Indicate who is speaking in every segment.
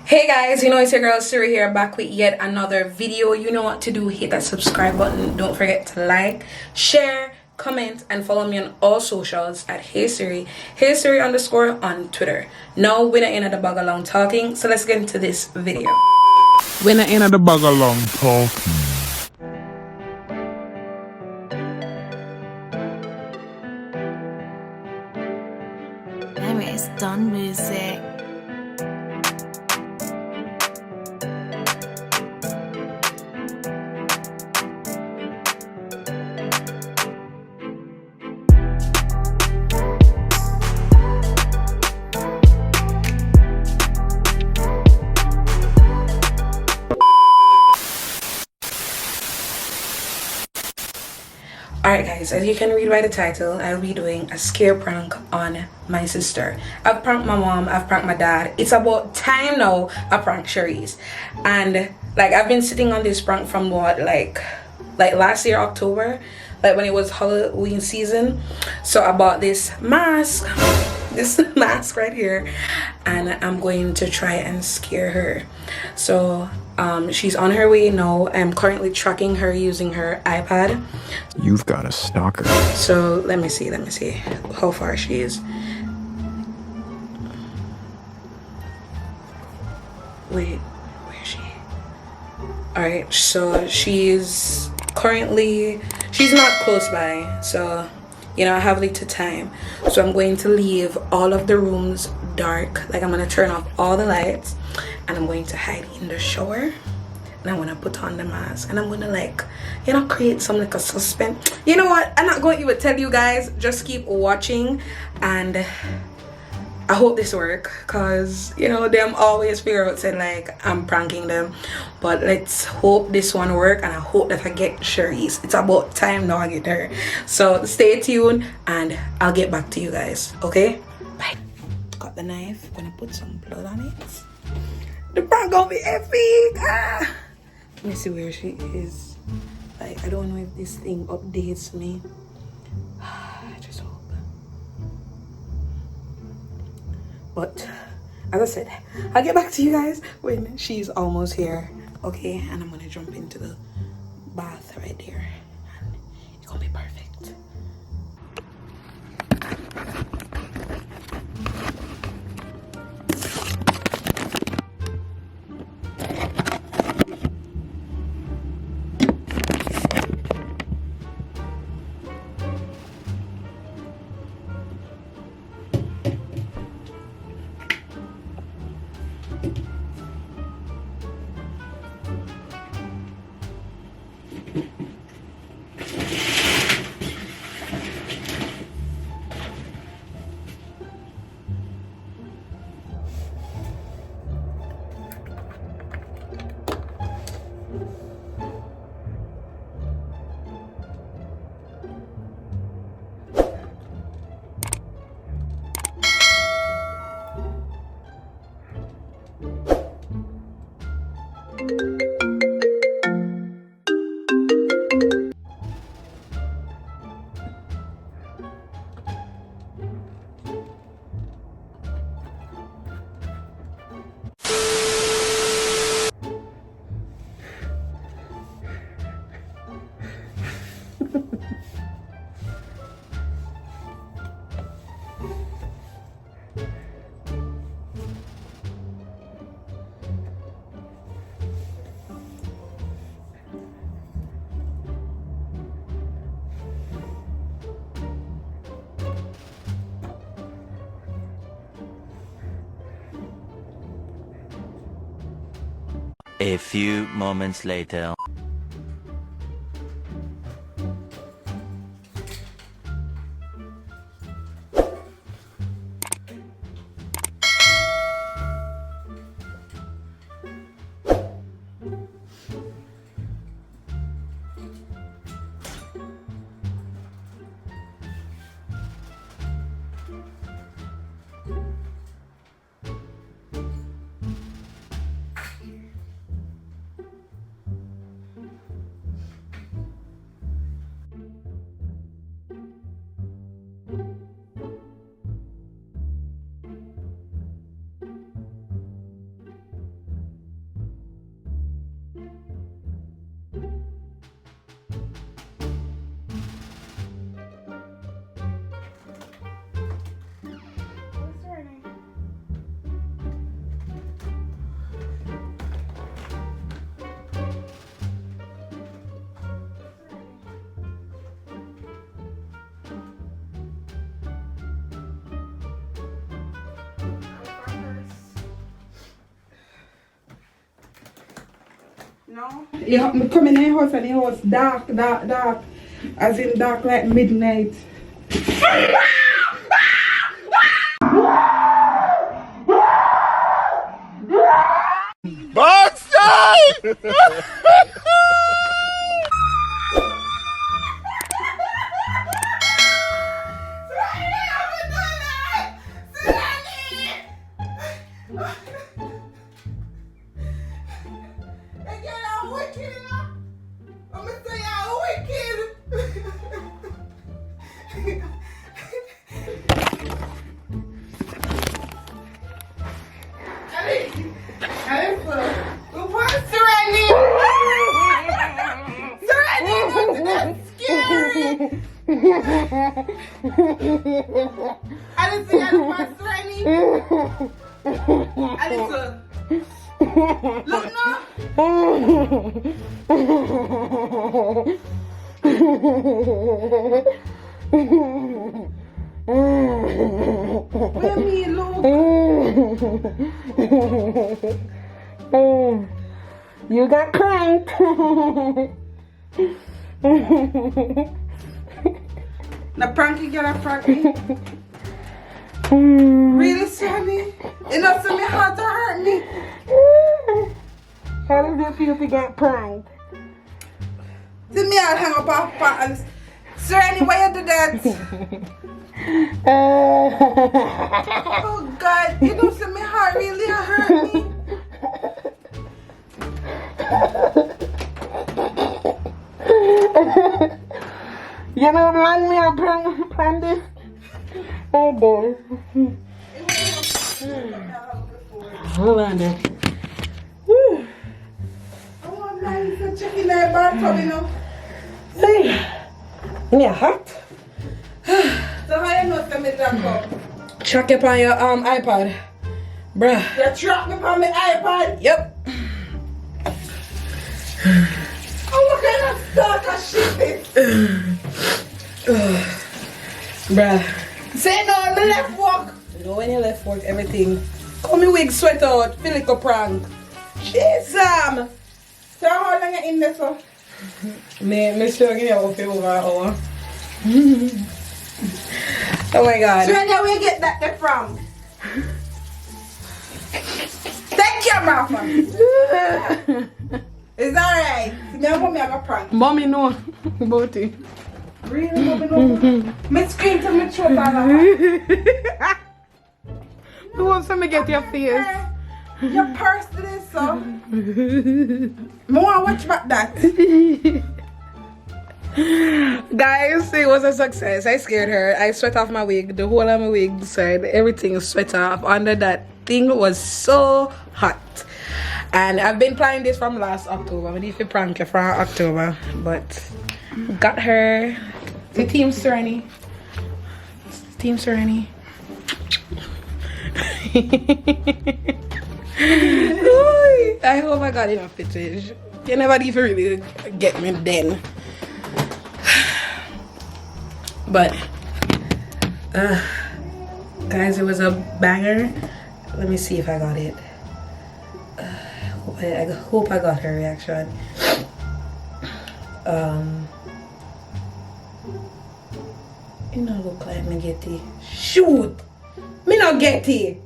Speaker 1: Hey guys, you know it's your girl Siri here, back with yet another video. You know what to do, hit that subscribe button. Don't forget to like, share, comment, and follow me on all socials at Hey Siri _ on Twitter. Now we're not in at the bag along talking, so let's get into this video.
Speaker 2: We're not in at the bag along talking.
Speaker 3: Name is Done Music.
Speaker 1: Alright guys, as you can read by the title, I'll be doing a scare prank on my sister. I've pranked my mom, I've pranked my dad. It's about time now I prank Cherise. And like I've been sitting on this prank from what like last year October, like when it was Halloween season. So I bought this mask right here, and I'm going to try and scare her. So she's on her way now. I'm currently tracking her using her iPad.
Speaker 2: You've got a stalker.
Speaker 1: So let me see how far she is. Wait, where is she? Alright, so she's not close by, so you know I have little time. So I'm going to leave all of the rooms dark. Like I'm gonna turn off all the lights, and I'm going to hide in the shower, and I'm gonna put on the mask, and I'm gonna like, you know, create some like a suspense. You know what, I'm not going to even tell you guys, just keep watching, and I hope this work, cause you know them always figure out saying like I'm pranking them. But let's hope this one work, and I hope that I get Cherise. It's about time now I get her. So stay tuned and I'll get back to you guys. Okay, bye. Got the knife, gonna put some blood on it. The prank gonna be epic. Let me see where she is. Like I don't know if this thing updates me. I just hope. But as I said, I'll get back to you guys when she's almost here. Okay, and I'm gonna jump into the bath right there, and it's gonna be perfect.
Speaker 4: A few moments later.
Speaker 5: No. You come in the house and the house dark. As in dark like midnight. You got cranked. The pranky girl a pranky. Really, Sonny? You know, so me heart to hurt me. How does it feel to get pranked? See me, I'll hang up off patterns. Sir, anyway, you do that. Oh God, you know, so my heart really hurt me. You know, man, me a plan this. Oh boy. Hold on there. Oh, man, you're checking that bathtub, you know. Hey, yeah, hot. So how you know to me drunk up?
Speaker 1: Track it on your iPad. Bruh.
Speaker 5: You track me on my iPad?
Speaker 1: Yep.
Speaker 5: Oh, what kind of stalker shit is?
Speaker 1: Bruh.
Speaker 5: Say no, the left walk.
Speaker 1: You know when you left work, everything. Come me wig sweat out, feel like a prank.
Speaker 5: Jesus. So how long you in there, so?
Speaker 1: Me sure give you a feel over an hour. Oh my God.
Speaker 5: So where you get that there from? Take your mouth, man. It's alright. Me and mommy have a prank.
Speaker 1: Mommy know about it.
Speaker 5: Really, mommy no? Me scream till me throat all over.
Speaker 1: Who wants to get your face?
Speaker 5: Your purse to this, so. Me want to watch back that.
Speaker 1: Guys, it was a success. I scared her. I sweat off my wig. The whole of my wig side, everything sweat off. Under that thing was so hot. And I've been planning this from last October. I need to prank her from October. But got her. The Team Serenity. Team Serenity. I hope I got enough footage. You never even really get me then. But guys, it was a banger. Let me see if I got it. I hope I got her reaction. You know, look like me get it. Shoot, me not get it.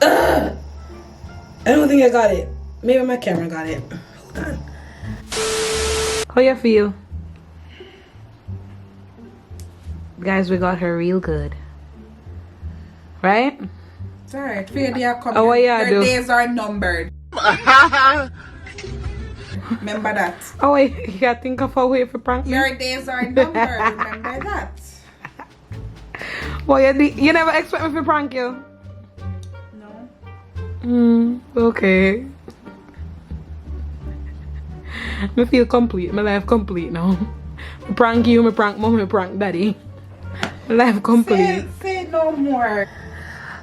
Speaker 1: I don't think I got it. Maybe my camera got it. Hold on. How you feel? Guys, we got her real good. Right?
Speaker 5: It's alright. Fear they are coming.
Speaker 1: Oh, what you do?
Speaker 5: Your days are numbered. Remember that.
Speaker 1: Oh wait, you gotta think of a way for prank me.
Speaker 5: Your days are numbered. Remember that.
Speaker 1: Well, you never expect me to prank you?
Speaker 5: No.
Speaker 1: Okay. Me feel complete. My life complete now. Me prank you, me prank mom, me prank daddy. My life complete.
Speaker 5: Say no more.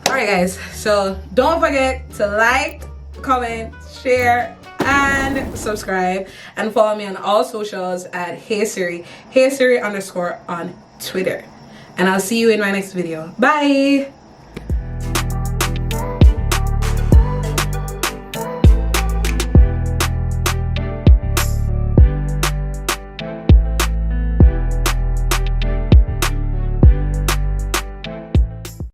Speaker 1: Alright guys, so don't forget to like, comment, share, and subscribe, and follow me on all socials at Hey Siri, _on Twitter. And I'll see you in my next video. Bye!